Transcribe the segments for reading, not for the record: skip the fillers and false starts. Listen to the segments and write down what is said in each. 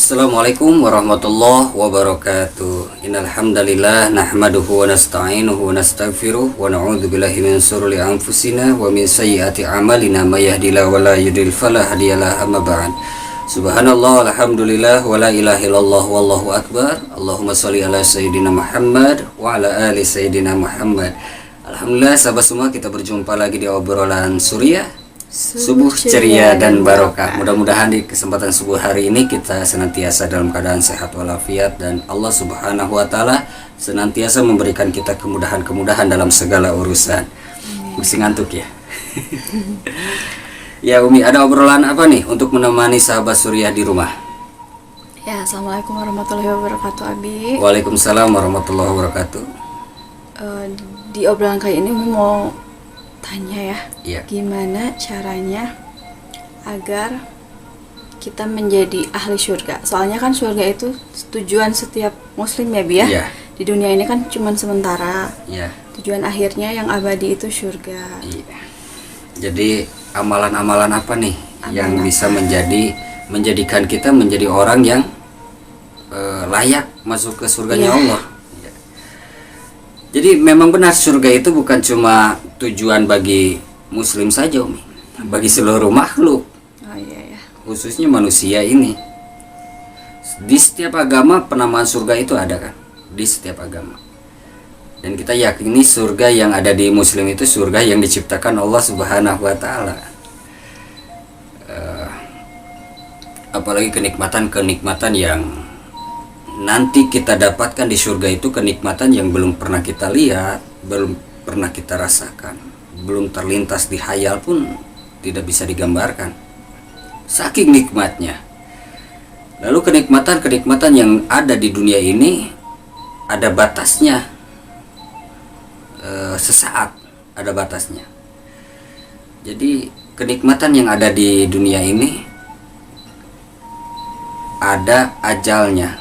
Assalamualaikum warahmatullahi wabarakatuh. Innal hamdalillah nahmaduhu wa nasta'inuhu wa nastaghfiruh wa na'udzu billahi min shururi anfusina wa min sayyiati a'malina may yahdihillahu wa la yudhlil fala hadiyalah amma ba'd. Subhanallah alhamdulillah wa la ilaha illallah wallahu akbar. Allahumma shalli ala sayyidina Muhammad wa ala ali sayyidina Muhammad. Alhamdulillah sahabat semua, kita berjumpa lagi di obrolan Suriah. Subuh ceria dan barokah. Mudah-mudahan di kesempatan subuh hari ini kita senantiasa dalam keadaan sehat walafiat dan Allah Subhanahu wa taala senantiasa memberikan kita kemudahan-kemudahan dalam segala urusan. Masih ngantuk ya? Ya Umi, ada obrolan apa nih untuk menemani sahabat Suriah di rumah? Ya, assalamualaikum warahmatullahi wabarakatuh, Abi. Waalaikumsalam warahmatullahi wabarakatuh. Di obrolan kali ini Umi mau tanya ya, Iya. gimana caranya agar kita menjadi ahli surga? Soalnya kan surga itu tujuan setiap muslim ya, Bi ya. Iya. Di dunia ini kan cuma sementara. Ya. Tujuan akhirnya yang abadi itu surga. Iya. Jadi amalan-amalan apa nih yang bisa menjadikan kita menjadi orang yang layak masuk ke surganya Allah? Iya. Jadi memang benar surga itu bukan cuma tujuan bagi muslim saja, Umi, bagi seluruh makhluk. Oh iya ya. Khususnya manusia ini. Di setiap agama penamaan surga itu ada kan? Di setiap agama. Dan kita yakini surga yang ada di muslim itu surga yang diciptakan Allah Subhanahu wa taala. Apalagi kenikmatan-kenikmatan yang nanti kita dapatkan di surga itu kenikmatan yang belum pernah kita lihat, belum pernah kita rasakan, belum terlintas di khayal pun tidak bisa digambarkan. Saking nikmatnya. Lalu kenikmatan-kenikmatan yang ada di dunia ini ada batasnya. Sesaat ada batasnya. Jadi kenikmatan yang ada di dunia ini ada ajalnya.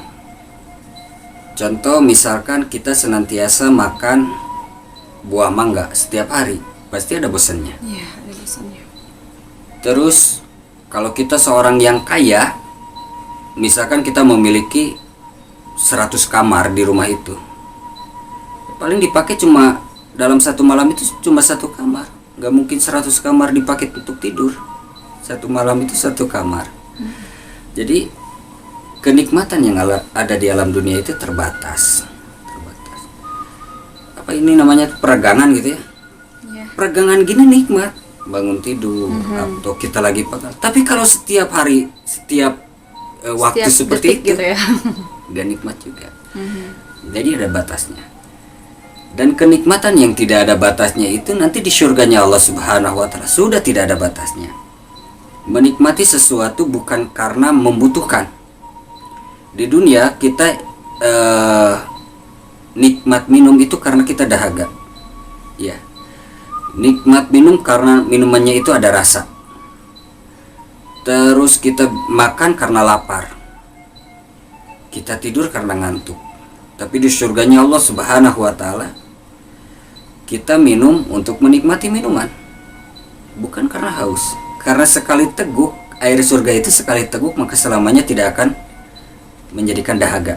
Contoh misalkan kita senantiasa makan buah mangga setiap hari, pasti ada bosannya. Iya, ada bosannya. Terus kalau kita seorang yang kaya, misalkan kita memiliki 100 kamar di rumah itu, paling dipakai cuma dalam satu malam itu cuma satu kamar. Gak mungkin 100 kamar dipakai untuk tidur. Satu malam itu satu kamar. Jadi kenikmatan yang ada di alam dunia itu terbatas. Apa ini namanya, peregangan gitu ya? Iya. Peregangan gini nikmat, bangun tidur atau kita lagi pegang. Tapi kalau setiap hari, setiap waktu Setiap seperti detik itu, gitu ya. gak nikmat juga. Jadi ada batasnya. Dan kenikmatan yang tidak ada batasnya itu nanti di surganya Allah Subhanahu wa taala sudah tidak ada batasnya. Menikmati sesuatu bukan karena membutuhkan. Di dunia kita nikmat minum itu karena kita dahaga. Ya. Nikmat minum karena minumannya itu ada rasa. Terus kita makan karena lapar. Kita tidur karena ngantuk. Tapi di surganya Allah Subhanahu wa taala kita minum untuk menikmati minuman. Bukan karena haus. Karena sekali teguk, air surga itu sekali teguk maka selamanya tidak akan menjadikan dahaga.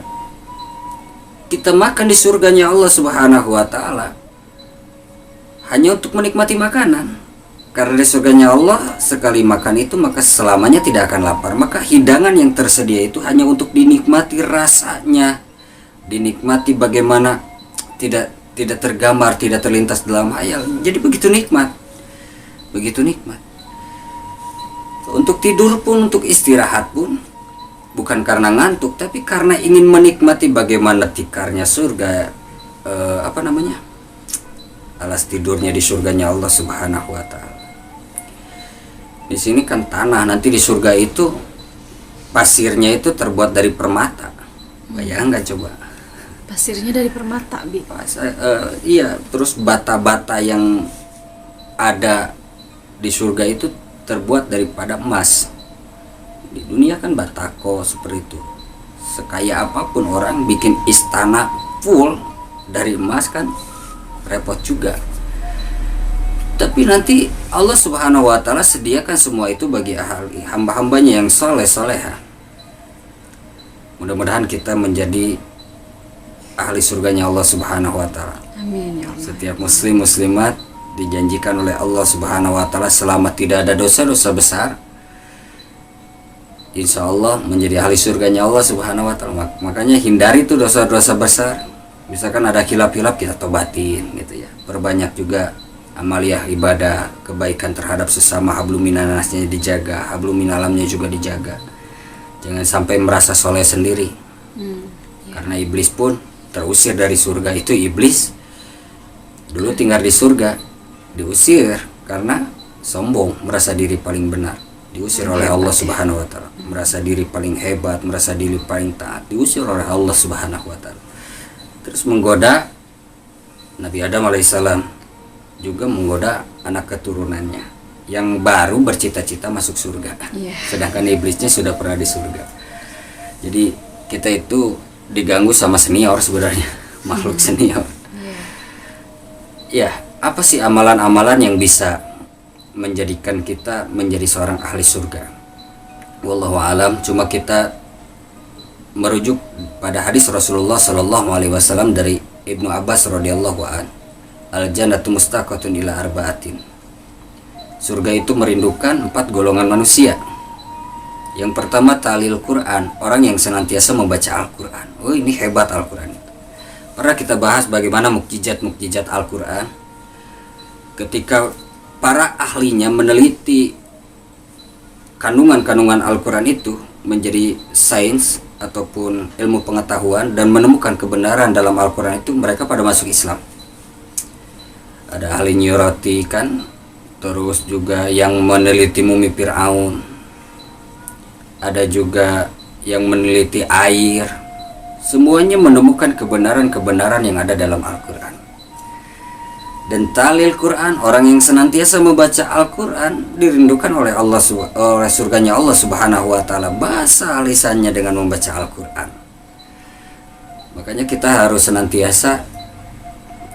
Kita makan di surganya Allah Subhanahu wa taala hanya untuk menikmati makanan. Karena di surganya Allah sekali makan itu maka selamanya tidak akan lapar. Maka hidangan yang tersedia itu hanya untuk dinikmati rasanya, dinikmati bagaimana tidak tergambar, tidak terlintas dalam hayal. Jadi begitu nikmat. Begitu nikmat. Untuk tidur pun, untuk istirahat pun bukan karena ngantuk, tapi karena ingin menikmati bagaimana tikarnya surga, alas tidurnya di surganya Allah Subhanahu wa taala. Di sini kan tanah, nanti di surga itu pasirnya itu terbuat dari permata. Bayangkan coba. Pasirnya dari permata, Bi. Iya, terus bata-bata yang ada di surga itu terbuat daripada emas. Di dunia kan batako seperti itu. Sekaya apapun orang bikin istana full dari emas kan repot juga. Tapi nanti Allah Subhanahu wa taala sediakan semua itu bagi hamba-hambanya yang soleh soleha. Mudah-mudahan kita menjadi ahli surganya Allah Subhanahu wa taala. Amin ya Allah. Setiap muslim muslimat dijanjikan oleh Allah Subhanahu wa taala selama tidak ada dosa-dosa besar, insya Allah menjadi ahli surganya Allah Subhanahu wa taala. Makanya hindari tuh dosa-dosa besar. Misalkan ada khilaf-khilaf, kita tobatin gitu ya. Perbanyak juga amaliyah ibadah, kebaikan terhadap sesama, hablum minanasnya dijaga, hablum minalamnya juga dijaga. Jangan sampai merasa soleh sendiri. Karena iblis pun terusir dari surga. Itu iblis dulu tinggal di surga, diusir karena sombong, merasa diri paling benar. Diusir oleh Allah Subhanahu wa taala. Merasa diri paling hebat, merasa diri paling taat, diusir oleh Allah Subhanahu wa taala. Terus menggoda Nabi Adam alaihissalam, juga menggoda anak keturunannya yang baru bercita-cita masuk surga. Sedangkan iblisnya sudah pernah di surga. Jadi kita itu diganggu sama senior sebenarnya, makhluk senior. Ya, apa sih amalan-amalan yang bisa menjadikan kita menjadi seorang ahli surga? Wallahu alam. Cuma kita merujuk pada hadis Rasulullah Shallallahu Alaihi Wasallam dari Ibnu Abbas radhiyallahu an, al jannatu mustaqatun ila arba'atin. Surga itu merindukan 4 golongan manusia. Yang pertama ta'lil Quran, orang yang senantiasa membaca Al-Quran. Oh, ini hebat Al-Quran itu. Pernah kita bahas bagaimana mukjizat-mukjizat Al-Quran. Ketika para ahlinya meneliti kandungan-kandungan Al-Quran itu menjadi sains ataupun ilmu pengetahuan dan menemukan kebenaran dalam Al-Quran itu, mereka pada masuk Islam. Ada ahli nyurati kan, terus juga yang meneliti mumi Fir'aun, ada juga yang meneliti air. Semuanya menemukan kebenaran-kebenaran yang ada dalam Al-Quran. Dan talil Quran, orang yang senantiasa membaca Al-Quran dirindukan oleh Allah, oleh surganya Allah Subhanahu wa taala. Basah lisannya dengan membaca Al-Quran. Makanya kita harus senantiasa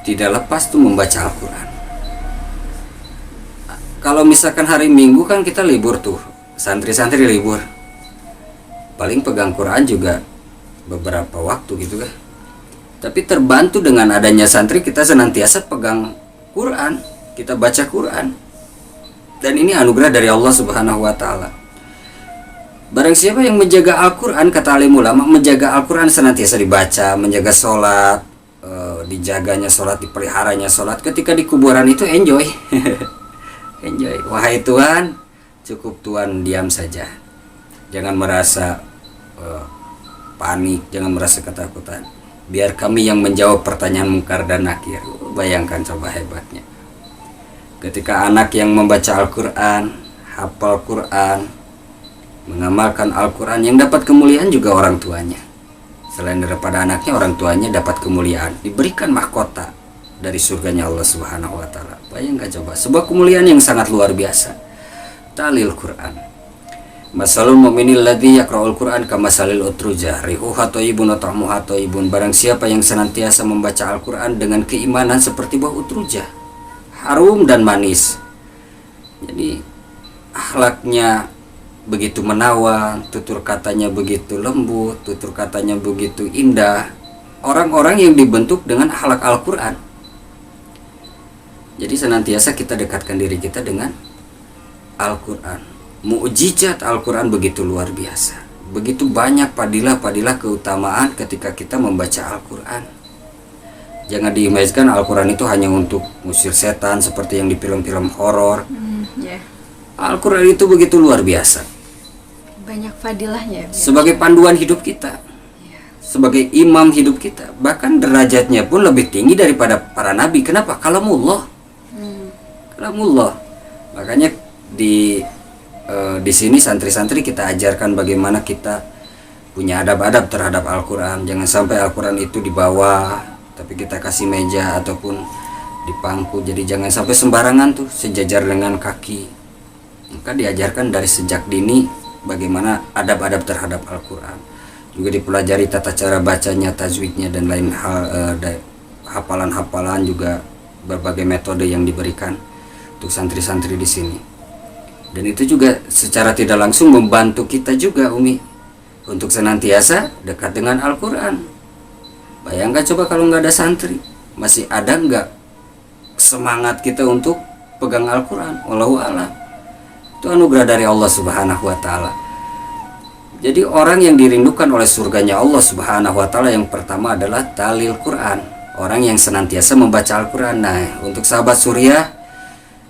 tidak lepas tuh membaca Al-Quran. Kalau misalkan hari Minggu kan kita libur tuh, santri-santri libur, paling pegang Quran juga beberapa waktu gitu kan. Tapi terbantu dengan adanya santri, kita senantiasa pegang Quran, kita baca Quran. Dan ini anugerah dari Allah Subhanahu wa taala. Barang siapa yang menjaga Al-Quran, kata alim ulama, menjaga Al-Quran senantiasa dibaca, menjaga sholat, dijaganya sholat, dipeliharanya sholat, ketika di kuburan itu enjoy. Enjoy. Wahai Tuhan, cukup Tuhan diam saja. Jangan merasa panik, jangan merasa ketakutan. Biar kami yang menjawab pertanyaan mungkar dan nakir. Bayangkan coba hebatnya. Ketika anak yang membaca Al-Quran, hafal Quran, mengamalkan Al-Quran, yang dapat kemuliaan juga orang tuanya. Selain daripada anaknya, orang tuanya dapat kemuliaan, diberikan mahkota dari surganya Allah Subhanahu wa taala. Bayangkan coba, sebuah kemuliaan yang sangat luar biasa. Talil Quran. Masalul mu'minil ladzi yaqra'ul Quran kamasalil utrujah rihuha thayyibun wa ta'muha thayyibun. Barang siapa yang senantiasa membaca Al-Quran dengan keimanan seperti buah utrujah, harum dan manis. Jadi akhlaknya begitu menawan, tutur katanya begitu lembut, tutur katanya begitu indah. Orang-orang yang dibentuk dengan akhlak Al-Quran. Jadi senantiasa kita dekatkan diri kita dengan Al-Quran. Mukjizat Al-Quran begitu luar biasa. Begitu banyak padilah-padilah keutamaan ketika kita membaca Al-Quran. Jangan diimajinkan Al-Quran itu hanya untuk ngusir setan seperti yang di film-film horor. Al-Quran itu begitu luar biasa. Banyak fadilahnya. Sebagai panduan hidup kita. Sebagai imam hidup kita. Bahkan derajatnya pun lebih tinggi daripada para nabi. Kenapa? Kalamullah. Kalamullah. Makanya di sini santri-santri kita ajarkan bagaimana kita punya adab-adab terhadap Al-Quran. Jangan sampai Al-Quran itu di bawah, tapi kita kasih meja ataupun di pangku. Jadi jangan sampai sembarangan tuh, sejajar dengan kaki. Maka diajarkan dari sejak dini bagaimana adab-adab terhadap Al-Quran. Juga dipelajari tata cara bacanya, tajwidnya, dan lain hal, hafalan-hafalan, juga berbagai metode yang diberikan untuk santri-santri di sini. Dan itu juga secara tidak langsung membantu kita juga, Umi, untuk senantiasa dekat dengan Al-Quran. Bayangkan coba kalau nggak ada santri, masih ada nggak semangat kita untuk pegang Al-Quran? Wallahu a'lam. Itu anugerah dari Allah Subhanahu wa Ta'ala. Jadi orang yang dirindukan oleh surganya Allah Subhanahu wa Ta'ala yang pertama adalah talil Quran, orang yang senantiasa membaca Al-Quran. Nah, untuk sahabat Suriah,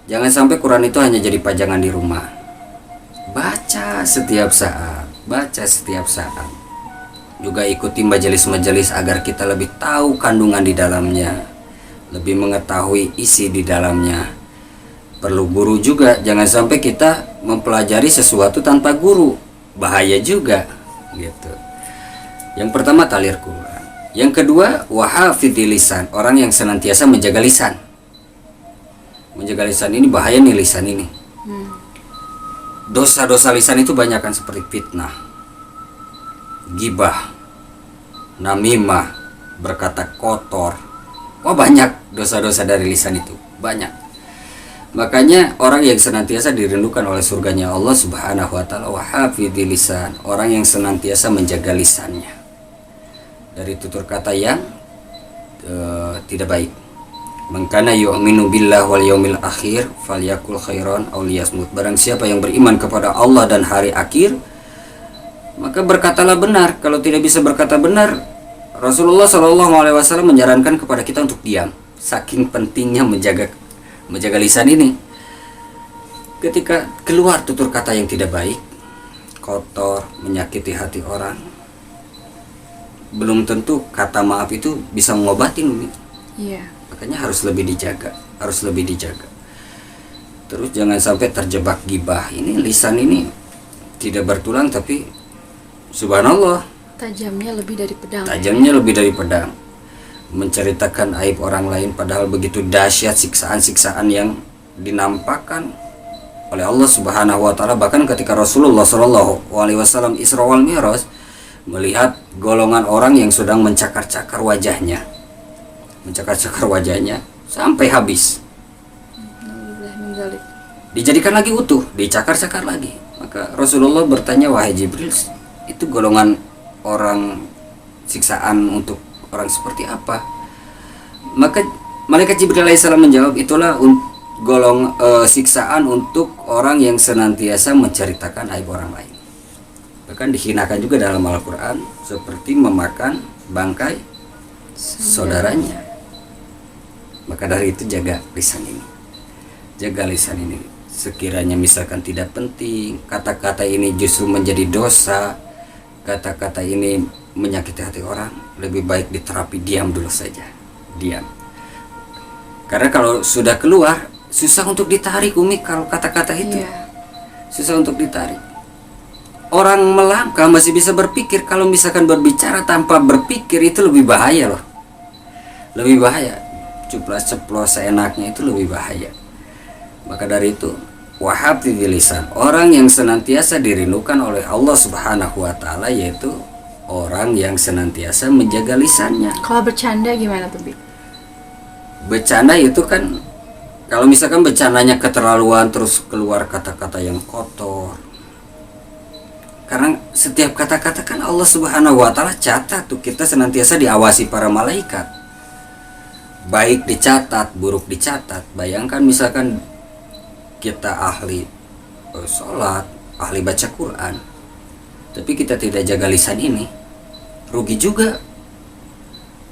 jangan sampai Quran itu hanya jadi pajangan di rumah. Baca setiap saat, baca setiap saat. Juga ikuti majelis-majelis agar kita lebih tahu kandungan di dalamnya, lebih mengetahui isi di dalamnya. Perlu guru juga, jangan sampai kita mempelajari sesuatu tanpa guru. Bahaya juga gitu. Yang pertama talir Quran. Yang kedua wahafidil lisan, orang yang senantiasa menjaga lisan. Menjaga lisan ini bahaya nih, lisan ini. Dosa-dosa lisan itu banyak kan, seperti fitnah, gibah, namimah, berkata kotor. Wah, banyak dosa-dosa dari lisan itu, banyak. Makanya orang yang senantiasa dirindukan oleh surganya Allah Subhanahu wa Ta'ala wahafidil lisan, orang yang senantiasa menjaga lisannya dari tutur kata yang tidak baik. Man kana yu'minu billahi wal yaumil akhir falyakul khairan aw liyasmut. Barang siapa yang beriman kepada Allah dan hari akhir, maka berkatalah benar. Kalau tidak bisa berkata benar, Rasulullah SAW menyarankan kepada kita untuk diam. Saking pentingnya menjaga lisan ini. Ketika keluar tutur kata yang tidak baik, kotor, menyakiti hati orang, belum tentu kata maaf itu bisa mengobatin, Umi. Iya. Makanya harus lebih dijaga, harus lebih dijaga. Terus jangan sampai terjebak gibah. Ini lisan ini tidak bertulang, tapi subhanallah, Tajamnya lebih dari pedang. tajamnya lebih dari pedang. Menceritakan aib orang lain, padahal begitu dahsyat siksaan-siksaan yang dinampakkan oleh Allah Subhanahu wa Ta'ala. Bahkan ketika Rasulullah SAW Isra wal Mi'raj melihat golongan orang yang sedang mencakar-cakar wajahnya, sampai habis, dijadikan lagi utuh, dicakar-cakar lagi. Maka Rasulullah bertanya, wahai Jibril, itu golongan orang siksaan untuk orang seperti apa? Maka malaikat Jibril alaihissalam menjawab, itulah siksaan untuk orang yang senantiasa menceritakan aib orang lain. Bahkan dihinakan juga dalam Al-Quran, seperti memakan bangkai saudaranya. Maka dari itu jaga lisan ini, jaga lisan ini. Sekiranya misalkan tidak penting, kata-kata ini justru menjadi dosa, kata-kata ini menyakiti hati orang, lebih baik diterapi, diam dulu saja, diam. Karena kalau sudah keluar, susah untuk ditarik, Umi. Kalau kata-kata itu susah untuk ditarik. Orang melangkah masih bisa berpikir, kalau misalkan berbicara tanpa berpikir itu lebih bahaya loh, lebih bahaya. Ceplos-ceplos seenaknya itu lebih bahaya. Maka dari itu wahafidil lisan, orang yang senantiasa dirindukan oleh Allah Subhanahu wa Ta'ala, yaitu orang yang senantiasa menjaga lisannya. Kalau bercanda gimana tuh, Bi? Bercanda itu kan, kalau misalkan bercandanya keterlaluan, terus keluar kata-kata yang kotor. Karena setiap kata-kata kan Allah Subhanahu wa Ta'ala catat tuh, kita senantiasa diawasi para malaikat. Baik dicatat, buruk dicatat. Bayangkan misalkan kita ahli sholat, ahli baca Quran, tapi kita tidak jaga lisan ini, rugi juga.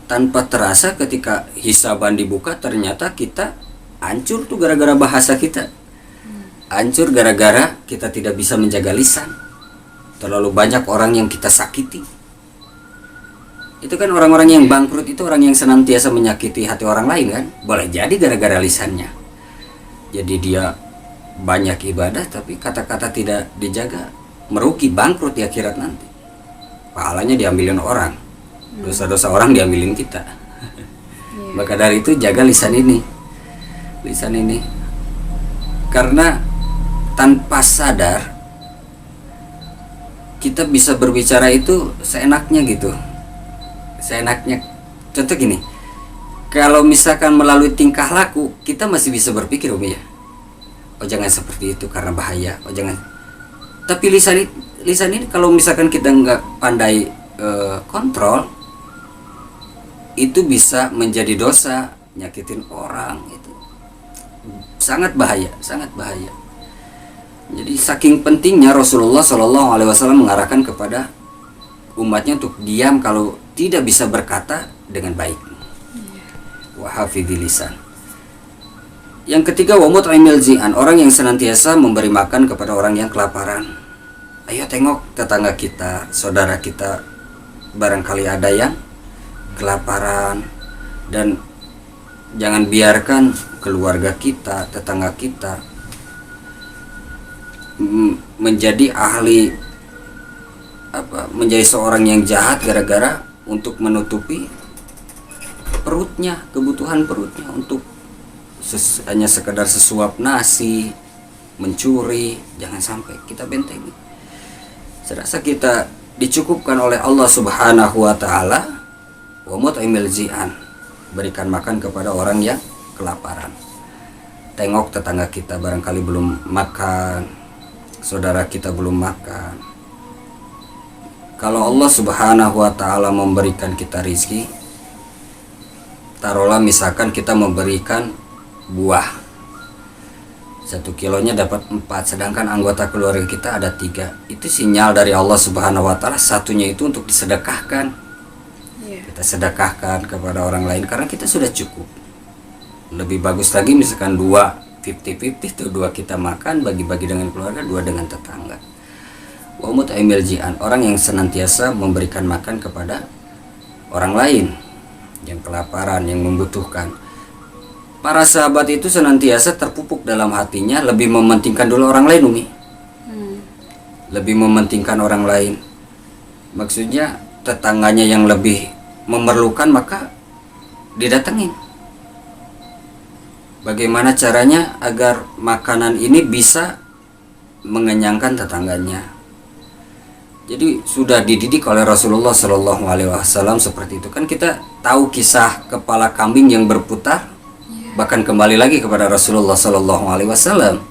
Tanpa terasa ketika hisaban dibuka, ternyata kita hancur tuh gara-gara bahasa kita. Hancur gara-gara kita tidak bisa menjaga lisan. Terlalu banyak orang yang kita sakiti. Itu kan orang-orang yang bangkrut itu orang yang senantiasa menyakiti hati orang lain kan. Boleh jadi gara-gara lisannya. Jadi dia banyak ibadah tapi kata-kata tidak dijaga, merugi, bangkrut di akhirat nanti. Pahalanya diambilin orang, dosa-dosa orang diambilin kita. Maka dari itu jaga lisan ini, lisan ini. Karena tanpa sadar kita bisa berbicara itu seenaknya gitu, seenaknya. Contoh gini, kalau misalkan melalui tingkah laku kita masih bisa berpikir, Umi ya, oh jangan seperti itu karena bahaya, oh jangan. Tapi lisan ini kalau misalkan kita nggak pandai kontrol, itu bisa menjadi dosa, nyakitin orang. Itu sangat bahaya, sangat bahaya. Jadi saking pentingnya Rasulullah Shallallahu Alaihi Wasallam mengarahkan kepada umatnya untuk diam kalau tidak bisa berkata dengan baik. Wa hafidhil lisan. Yang ketiga, wa mut'imil zi'an, orang yang senantiasa memberi makan kepada orang yang kelaparan. Ayo tengok tetangga kita, saudara kita, barangkali ada yang kelaparan, dan jangan biarkan keluarga kita, tetangga kita menjadi ahli menjadi seorang yang jahat gara-gara untuk menutupi perutnya, kebutuhan perutnya, untuk hanya sekedar sesuap nasi, mencuri. Jangan sampai kita bentengi. Serasa kita dicukupkan oleh Allah Subhanahu wa taala, wa mut'imil zi'an, berikan makan kepada orang yang kelaparan. Tengok tetangga kita barangkali belum makan, saudara kita belum makan. Kalau Allah Subhanahu wa taala memberikan kita rizki, taruhlah misalkan kita memberikan buah, 1 kilonya dapat 4, sedangkan anggota keluarga kita ada 3. Itu sinyal dari Allah Subhanahu wa taala, satunya itu untuk disedekahkan. Kita sedekahkan kepada orang lain karena kita sudah cukup. Lebih bagus lagi misalkan 50-50 itu 2 kita makan, bagi-bagi dengan keluarga, 2 dengan tetangga. Wa mut'imil ji'an, orang yang senantiasa memberikan makan kepada orang lain yang kelaparan, yang membutuhkan. Para sahabat itu senantiasa terpupuk dalam hatinya lebih mementingkan dulu orang lain, Umi. Lebih mementingkan orang lain. Maksudnya tetangganya yang lebih memerlukan maka didatengin. Bagaimana caranya agar makanan ini bisa mengenyangkan tetangganya? Jadi sudah dididik oleh Rasulullah Shallallahu Alaihi Wasallam seperti itu. Kan kita tahu kisah kepala kambing yang berputar, bahkan kembali lagi kepada Rasulullah Shallallahu Alaihi Wasallam.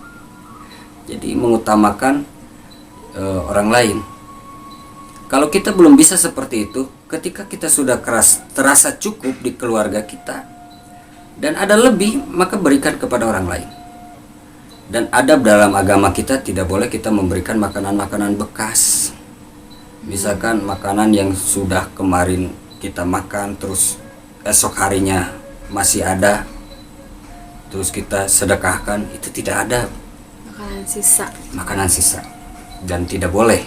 Jadi mengutamakan orang lain. Kalau kita belum bisa seperti itu, ketika kita sudah terasa cukup di keluarga kita dan ada lebih, maka berikan kepada orang lain. Dan adab dalam agama kita, tidak boleh kita memberikan makanan-makanan bekas. Misalkan makanan yang sudah kemarin kita makan terus esok harinya masih ada, terus kita sedekahkan, itu tidak ada. Makanan sisa dan tidak boleh.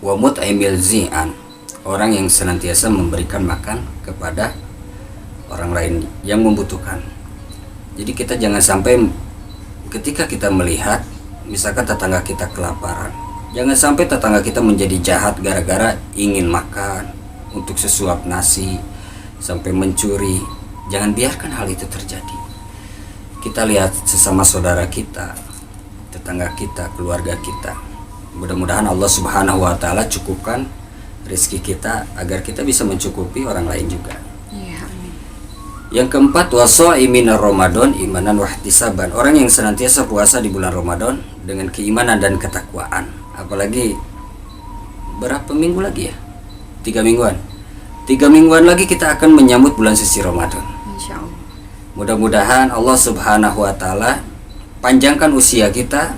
Wa mut'imil zi'an, orang yang senantiasa memberikan makan kepada orang lain yang membutuhkan. Jadi kita jangan sampai ketika kita melihat misalkan tetangga kita kelaparan, jangan sampai tetangga kita menjadi jahat gara-gara ingin makan untuk sesuap nasi sampai mencuri. Jangan biarkan hal itu terjadi. Kita lihat sesama saudara kita, tetangga kita, keluarga kita. Mudah-mudahan Allah Subhanahu wa taala cukupkan rezeki kita agar kita bisa mencukupi orang lain juga. Yang keempat, wasaimin Ramadan imanan wahtisaban, orang yang senantiasa puasa di bulan Ramadan dengan keimanan dan ketakwaan. Apalagi berapa minggu lagi ya? 3 mingguan. 3 mingguan lagi kita akan menyambut bulan suci Ramadan. Insyaallah. Mudah-mudahan Allah Subhanahu wa taala panjangkan usia kita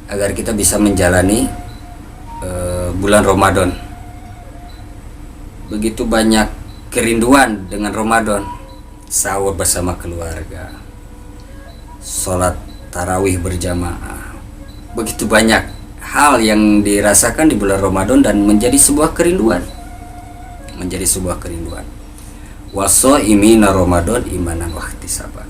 agar kita bisa menjalani bulan Ramadan. Begitu banyak kerinduan dengan Ramadan. Sahur bersama keluarga, sholat tarawih berjamaah. Begitu banyak hal yang dirasakan di bulan Ramadan dan menjadi sebuah kerinduan. Wasoimina Ramadan imanan wahtisaban.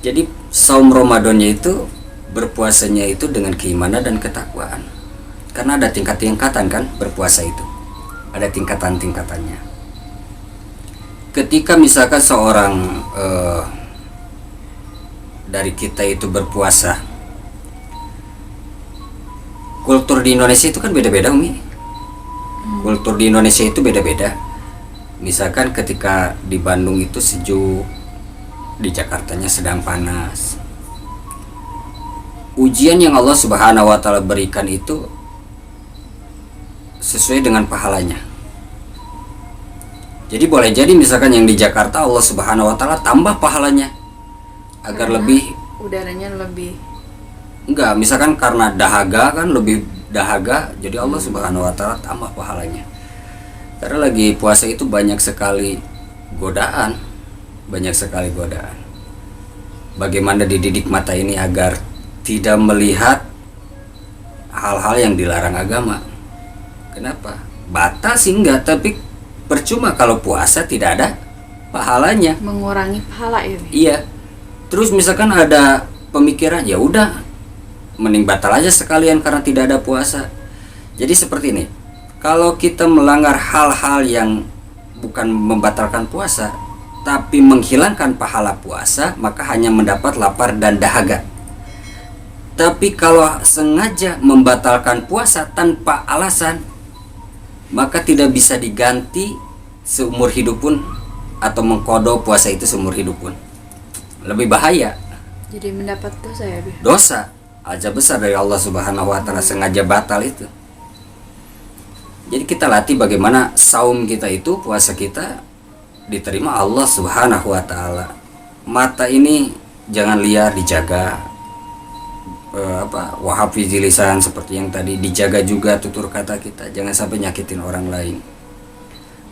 Jadi saum Ramadannya itu, berpuasanya itu dengan keimanan dan ketakwaan. Karena ada tingkat-tingkatan kan berpuasa itu. Ada tingkatan-tingkatannya. Ketika misalkan seorang dari kita itu berpuasa, kultur di Indonesia itu kan beda-beda, Umi. Kultur di Indonesia itu beda-beda. Misalkan ketika di Bandung itu sejuk, di Jakartanya sedang panas. ujian yang Allah Subhanahu wa taala berikan itu sesuai dengan pahalanya. Jadi boleh jadi misalkan yang di Jakarta Allah Subhanahu wa taala tambah pahalanya agar Karena lebih udaranya lebih enggak, misalkan karena dahaga kan lebih dahaga, jadi Allah Subhanahu wa taala tambah pahalanya. Karena lagi puasa itu banyak sekali godaan. Bagaimana dididik mata ini agar tidak melihat hal-hal yang dilarang agama. Kenapa? Batal sih enggak, tapi percuma kalau puasa tidak ada pahalanya. mengurangi pahala ya. Iya. Terus misalkan ada pemikiran, ya udah mending batal aja sekalian karena tidak ada puasa. Jadi seperti ini. Kalau kita melanggar hal-hal yang bukan membatalkan puasa, tapi menghilangkan pahala puasa, maka hanya mendapat lapar dan dahaga. Tapi kalau sengaja membatalkan puasa tanpa alasan, maka tidak bisa diganti seumur hidup pun, atau mengkodo puasa itu seumur hidup pun. Lebih bahaya. Jadi mendapat dosa ya, Bi? Dosa aja besar dari Allah Subhanahu wa taala sengaja batal itu. Jadi kita latih bagaimana saum kita itu, puasa kita diterima Allah Subhanahu wa taala. Mata ini jangan liar, dijaga. Wahafizil lisan seperti yang tadi, dijaga juga tutur kata kita, jangan sampai nyakitin orang lain.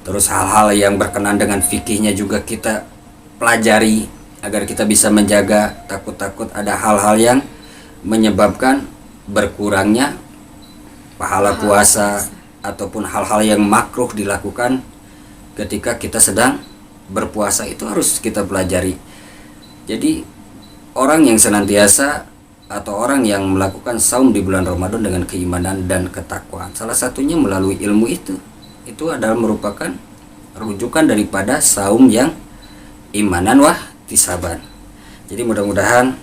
Terus hal-hal yang berkenan dengan fikihnya juga kita pelajari agar kita bisa menjaga, takut-takut ada hal-hal yang menyebabkan berkurangnya pahala puasa ataupun hal-hal yang makruh dilakukan ketika kita sedang berpuasa, itu harus kita pelajari. Jadi orang yang senantiasa atau orang yang melakukan saum di bulan Ramadan dengan keimanan dan ketakwaan, salah satunya melalui ilmu itu adalah merupakan rujukan daripada saum yang imanan wahtisaban. Jadi mudah-mudahan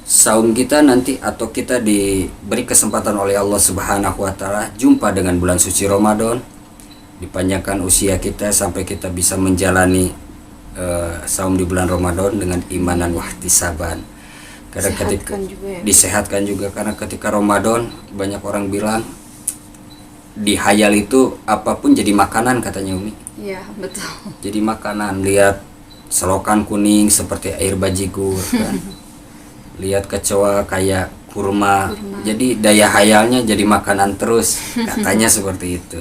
saum kita nanti, atau kita diberi kesempatan oleh Allah Subhanahu wa taala jumpa dengan bulan suci Ramadan, dipanjangkan usia kita sampai kita bisa menjalani saum di bulan Ramadan dengan imanan wahtisaban. Karena ketika disehatkan juga, karena ketika Ramadan banyak orang bilang di hayal itu apapun jadi makanan katanya Umi. Iya, betul. Jadi makanan, lihat selokan kuning seperti air bajigur kan. Lihat kecoa kayak kurma. Jadi daya hayalnya jadi makanan terus katanya seperti itu.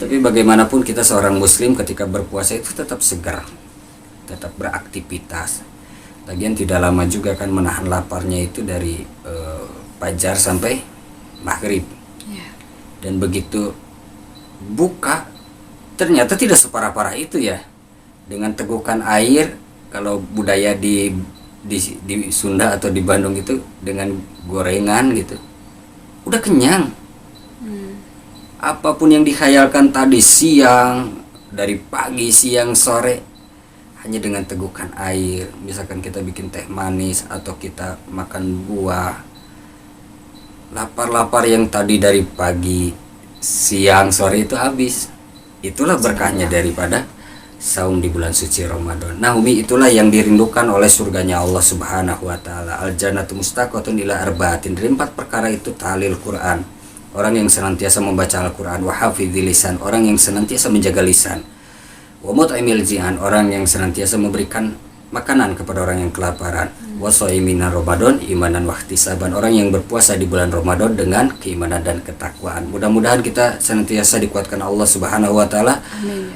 Tapi bagaimanapun kita seorang muslim ketika berpuasa itu tetap segar, tetap beraktivitas. Lagian tidak lama juga kan menahan laparnya itu dari fajar sampai maghrib. Dan begitu buka ternyata tidak separah-parah itu ya. Dengan tegukan air, kalau budaya di Sunda atau di Bandung itu dengan gorengan gitu, udah kenyang. Apapun yang dikhayalkan tadi siang, dari pagi, siang, sore, hanya dengan tegukan air. Misalkan kita bikin teh manis atau kita makan buah, lapar-lapar yang tadi dari pagi, siang, sore itu habis. Itulah berkahnya daripada saum di bulan suci Ramadan. Nah Umi, itulah yang dirindukan oleh surganya Allah Subhanahu wa taala. Al jannatu mustaqatun ila arba'atin. Dari 4 perkara itu tahlil Quran. Orang yang senantiasa membaca Al-Quran. Wa hafizil lisan, orang yang senantiasa menjaga lisan. Wa mut'imil ji'an, orang yang senantiasa memberikan makanan kepada orang yang kelaparan. Wa shaiminar Ramadan imanan wahtisaban, orang yang berpuasa di bulan Ramadan dengan keimanan dan ketakwaan. Mudah-mudahan kita senantiasa dikuatkan Allah Subhanahu wa taala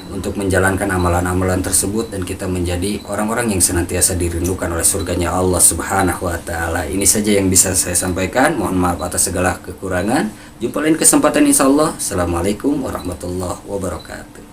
untuk menjalankan amalan-amalan tersebut, dan kita menjadi orang-orang yang senantiasa dirindukan oleh surganya Allah Subhanahu wa taala. Ini saja yang bisa saya sampaikan. Mohon maaf atas segala kekurangan. Jumpa lain kesempatan insyaallah. Assalamualaikum warahmatullahi wabarakatuh.